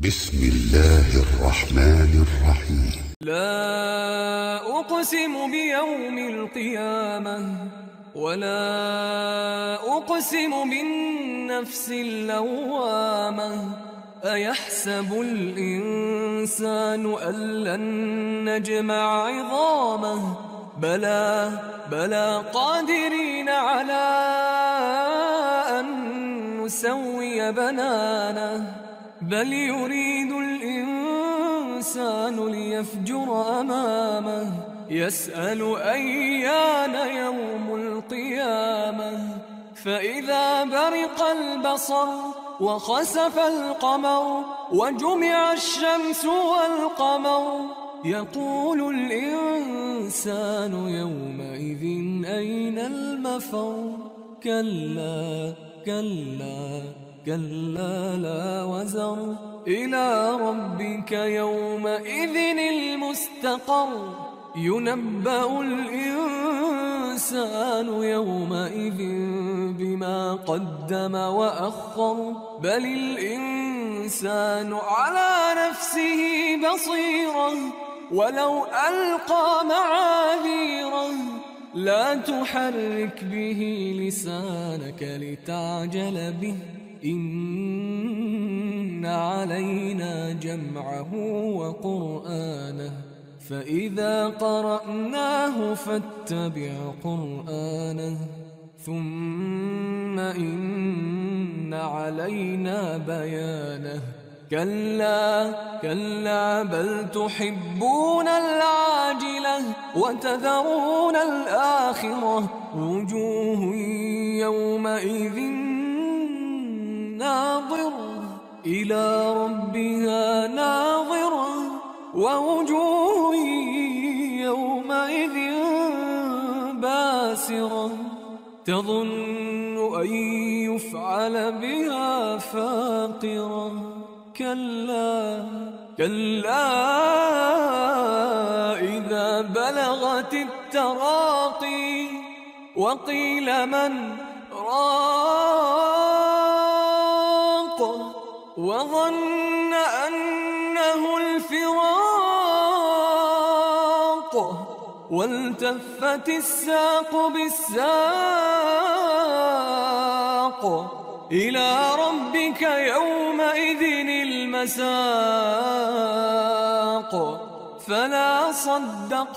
بسم الله الرحمن الرحيم. لا أقسم بيوم القيامة ولا أقسم بالنفس اللوامة. أيحسب الإنسان أن لن نجمع عظامه بلى بلى قادرين على أن نسوي بنانه بل يريد الإنسان ليفجر أمامه يسأل أيان يوم القيامة. فإذا برق البصر وخسف القمر وجمع الشمس والقمر يقول الإنسان يومئذ أين المفر. كلا كلا كلا لا وزر إلى ربك يومئذ المستقر. ينبأ الإنسان يومئذ بما قدم وأخر بل الإنسان على نفسه بصيرة ولو ألقى معاذيره. لا تحرك به لسانك لتعجل به إن علينا جمعه وقرآنه فإذا قرأناه فاتبع قرآنه ثم إن علينا بيانه. كلا كلا بل تحبون العاجلة وتذرون الآخرة وجوه يومئذ ناظرة إلى ربها ناظرة ووجوه يومئذ باسرة تظن أن يفعل بها فاقرة. كلا كلا إذا بلغت التراقي وقيل من راق وظن أنه الفراق والتفت الساق بالساق إلى ربك يومئذ المساق. فلا صدق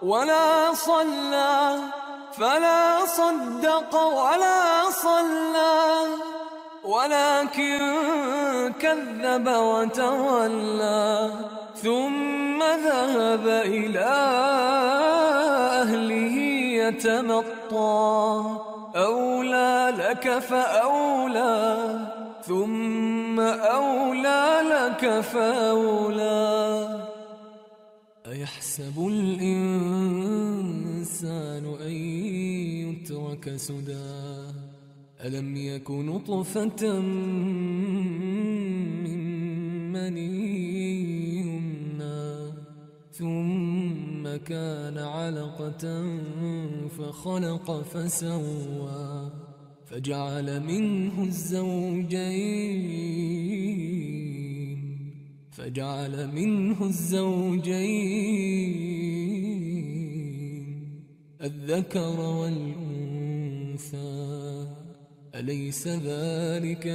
ولا صلى فلا صدق ولا صلى ولكن كذب وتولى ثم ذهب إلى أهله يتمطى. أولى لك فأولى ثم أولى لك فأولى. أيحسب الإنسان أن يترك سدى ألم يك نطفة من مني يمنى ثم كان علقة فخلق فسوى فجعل منه الزوجين الذكر والأنثى. أليس ذلك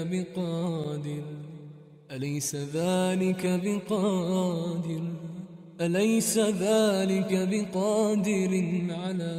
بقادر على